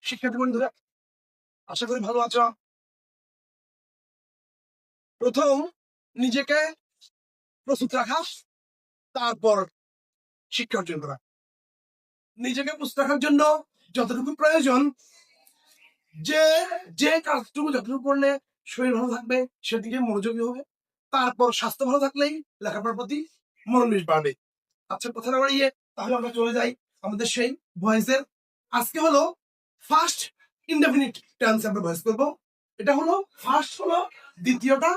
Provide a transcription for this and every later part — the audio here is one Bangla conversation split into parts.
শিক্ষার্থী বন্ধুরা, আশা করি ভালো আছো। প্রথম নিজেকে প্রস্তুত রাখা, তারপর শিক্ষা অর্জন করা। নিজেকে প্রস্তুত রাখার জন্য যতটুকু প্রয়োজন, যে যে কাজটুকু যতটুকু করলে শরীর ভালো থাকবে সেদিকে মনোযোগী হবে, তারপর স্বাস্থ্য ভালো থাকলেই লেখাপড়ার প্রতি মনোনিবেশ বাড়বে। আচ্ছা, কথা না বাড়িয়ে তাহলে আমরা চলে যাই আমাদের সেই ভয়েসের। আজকে হলো ফার্স্ট ইনডেফিনিট টেন্স আমরা ভয়েস করবো। এটা হলো ফার্স্ট হলো দ্বিতীয়টা,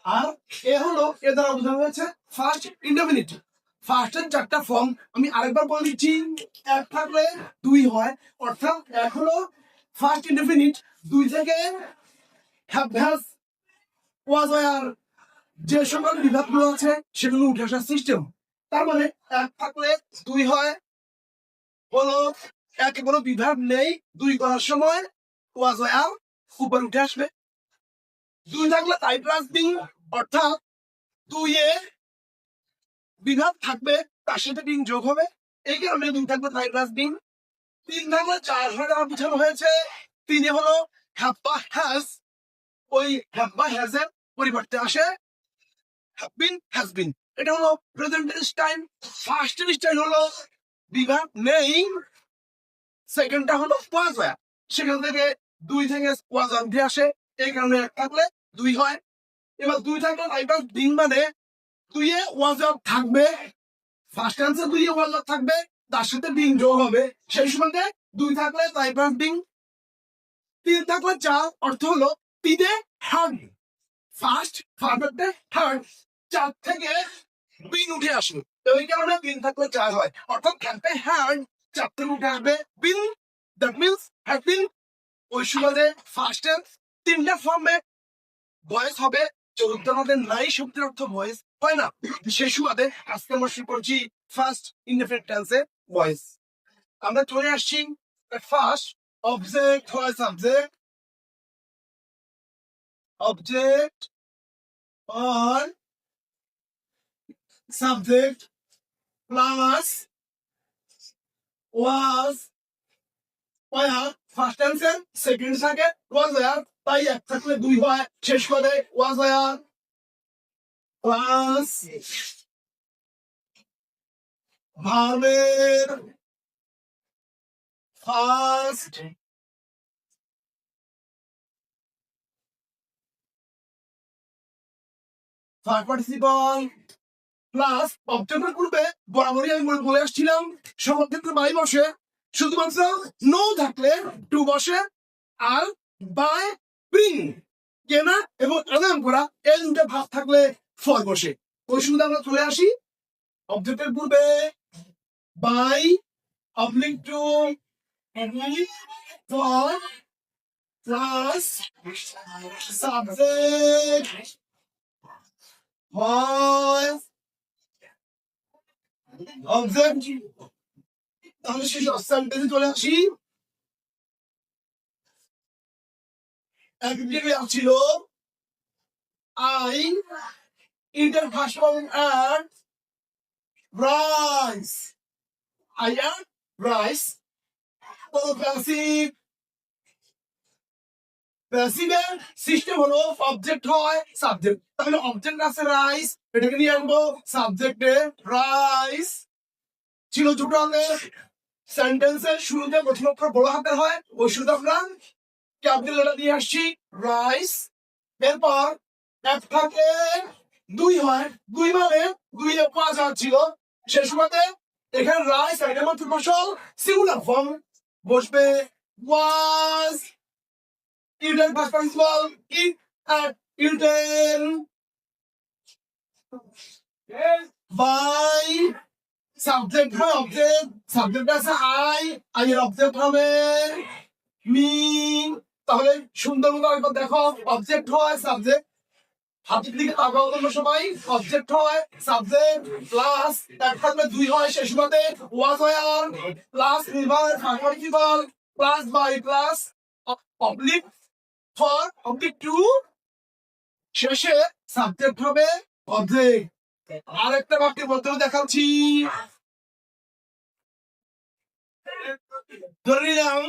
আর এ হলো এ দ্বারা বোঝানো হয়েছে ফার্স্ট ইনডেফিনিট। ফার্স্টের চারটা ফর্ম আমি আরেকবার বলে দিচ্ছি। এক থাকলে দুই হয়, অর্থাৎ এক হলো ফার্স্ট ইনডেফিনিট, দুই থেকে হ্যাভ হ্যাজ ওয়াজ ওয়ার যে সকল বিভাগগুলো আছে সেগুলো উঠে আসার সিস্টেম। তার মানে এক থাকলে দুই হয়, হলো একে কোনো বিভাগ নেই, দুই করার সময় ওয়াজ ওয়ার উপর উঠে আসবে। দুই থাকলে তাই প্লাস বিং, অর্থাৎ দুইয়ে বিভাগ থাকবে তার সাথে বিং যোগ হবে, এই কারণে দুই থাকবে তাই প্লাস বিং। তিন থাকলে চার হয় দ্বারা বোঝানো হয়েছে, তিনে হলো হ্যাভ বা হ্যাজ, ওই হ্যাভ বা হ্যাজ এর পরিবর্তে আসে হ্যাভ বিন হ্যাজ বিন। এটা হলো প্রেজেন্ট টাইম। ফার্স্ট টাইম হলো বিভাগ নেই, সেকেন্ডটা হলো ওয়াজ ওয়ার, সেখান থেকে দুই থেকে ওয়াজ ওয়ার উঠে আসে, এই কারণে এক থাকলে দুই হয়। এবার দুই থাকলে তাই প্লাস বিং মানে দুইয়ে ওয়াজ ওয়ার থাকবে, ফার্স্ট অ্যান্সার দুইয়ে ওয়াজ ওয়ার থাকবে, তার সাথে বিং যোগ হবে, সেই সময় দুই থাকলে তাই প্লাস বিং। তিন থাকলে চার, অর্থ হলো তিনে হার্ড, ফার্স্ট ফার্স্টে হার্ড, চার থেকে বিং উঠে আসবে, ওই কারণে তিন থাকলে চার হয়, অর্থাৎ ক্যাম্পে হার্ড চার থেকে উঠে আসবে বিন, দ্যাট মিনস হ্যাভ বিন। ওই সময় ফার্স্ট টেন্স তিনটা ফর্মে ভয়েস হবে, চতুর্থ পদে নাই শব্দের অর্থ ভয়েস হয় না, সেই সুবাদে আজকে আমরা শুরু করছি ফার্স্ট ইনডেফিনিট টেন্সে ভয়েস। আমরা চলে আসছি ফার্স্ট অবজেক্ট হয় subject, object or subject plus was where first টেন্সের সেকেন্ড থাকে was where, তাই এক থাকলে দুই হয়, শেষ করে was where plus ভার্বের ফার্স্ট ভার্ব পার্টিসিপল প্লাস অবজেক্টের পূর্বে বরাবরই আমি বলে আসছিলাম সকল ক্ষেত্রে বাই বসে, শুধুমাত্র নো থাকলে টু বসে, আর বাই ব্রিং কেনা এবং আনাম করা এই দুটো ভাব থাকলে ফর বসে। ওই শুধু আমরা চলে আসি অবজেক্টের পূর্বে by oblique to for plus subject হয় অবজেক্ট। তাহলে সেই সেন্টেন্সে চলে আসি। একদিকে ছিল আই ইন্টার ভাষণ and rice, I and rice. Passive, প্যাসিভের সিস্টেম হলো অবজেক্ট হয় সাবজেক্ট, তাহলে অবজেক্ট আছে রাইস, এটাকে নিয়ে আনবো সাবজেক্টে রাইস। ছিল টোটালে সেন্টেন্সের শুরুতে প্রথম অক্ষর বড় হাতের হয়, ওই শুরুতে আমরা ক্যাপিটাল লেটার দিয়ে আসছি রাইস। এরপর এক থাকে দুই হয়, দুই মানে দুই পাঁচ হাজার ছিল, সে সময়তে এখানে রাইস আইটেম অর্থ ফসল সিঙ্গুলার ফর্ম বসবে was eaten past participle eat ate eaten by subject হয় অবজেক্ট, সাবজেক্ট আছে আই, আই এর অবজেক্ট হবে মি। তাহলে সুন্দর মতো একবার দেখো অবজেক্ট হয় সাবজেক্ট, হাতের দিকে তাকাও সবাই, অবজেক্ট হয় সাবজেক্ট প্লাস এক থাকলে দুই হয়, শেষ মতে was were plus river participle plus by plus oblique for oblique to, শেষে সাবজেক্ট হবে অবজেক্ট। আরেকটা বাক্যের মধ্যে দেখাচ্ছি, ধরে নিলাম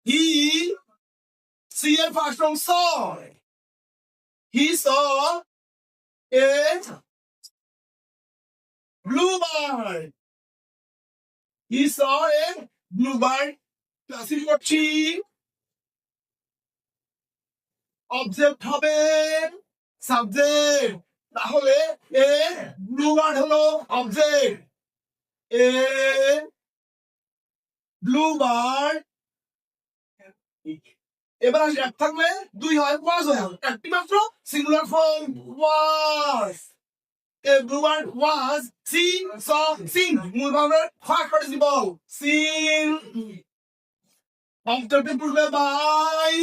He see a fast from saw. He saw a bluebird. He saw a bluebird. Passive করছি অবজেক্ট হবে সাবজেক্ট, তাহলে এ ব্লুবার্ড হলো অবজেক্ট। এ ব্লুবার্ড। এবার আসি এক থাকলে দুই হয়, ওয়াজ হয়, একটি মাত্র singular form was. A bluebird was seen, saw, seen. মূল ভাবের ফার্স্ট পার্টিসিপল seen। অবজেক্টের পূর্বে বাই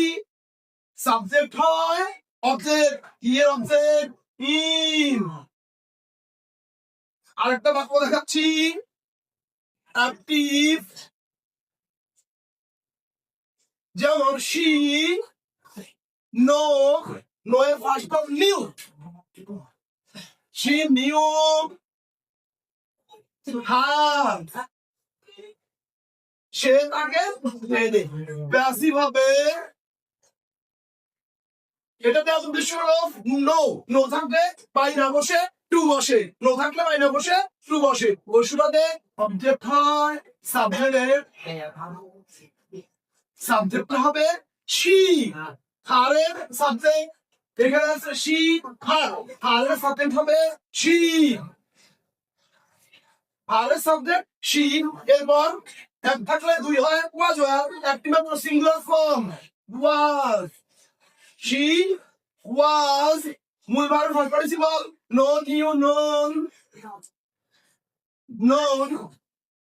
সাবজেক্ট হয় অবজেক্ট, এর অবজেক্ট ইন। আরেকটা বাক্য দেখাচ্ছি অ্যাক্টিভ, যেমন she know, know এর first form new. She knew her, সে তাকে প্যাসিভ হবে। এটাতে উদ্দেশ্য হলো নো, নো থাকলে বাই না বসে টু বসে, নো থাকলে বাই না বসে টু বসে। ওই সুবাদে অবজেক্ট হয় সাবজেক্টের, সাবজেক্ট হবে she, হারের সাবজেক্ট এখানে আছে she, হারের সাবজেক্ট হবে she, হারের সাবজেক্ট she। এরপর এক থাকলে দুই হয়, ওয়াজ হয়, একটি মাত্র singular form was. She was মূল verb first participle known, you known, known।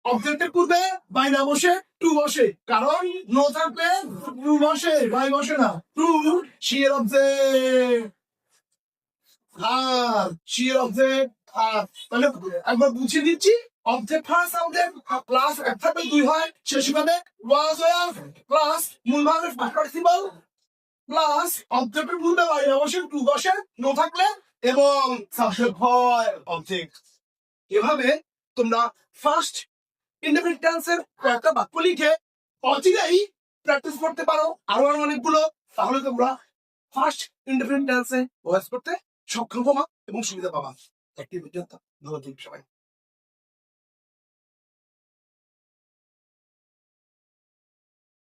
অবজেক্টের পূর্বে বাই না বসে টু বসে, কারণ নো থাকলে টু বসে, বাই বসে না। টু she এর অবজেক্ট, আর she এর অবজেক্ট আর। তাহলে একবার বুঝিয়ে দিচ্ছি, অবজেক্ট ফার্স্ট সাবজেক্ট প্লাস এক থাকলে দুই হয়, শেষ হবে ওয়াজ হয় প্লাস মূল ভার্বের ফার্স্ট পার্টিসিপল প্লাস অবজেক্টের পূর্বে বাই না বসে টু বসে, নো থাকলে এবং সাবজেক্ট হয় অবজেক্ট। এভাবে তোমরা ফার্স্ট ইনডেফিনিট টেন্সের কয়েকটা বাক্য লিখে অচিরেই প্র্যাকটিস করতে পারো, আরো অনেকগুলো। তাহলে তোমরা ফার্স্ট ইনডেফিনিট টেন্সে ভয়েস করতে সক্ষম হবা এবং সুবিধা পাবা। একটি পর্যন্ত ভালো থাকবে সবাই।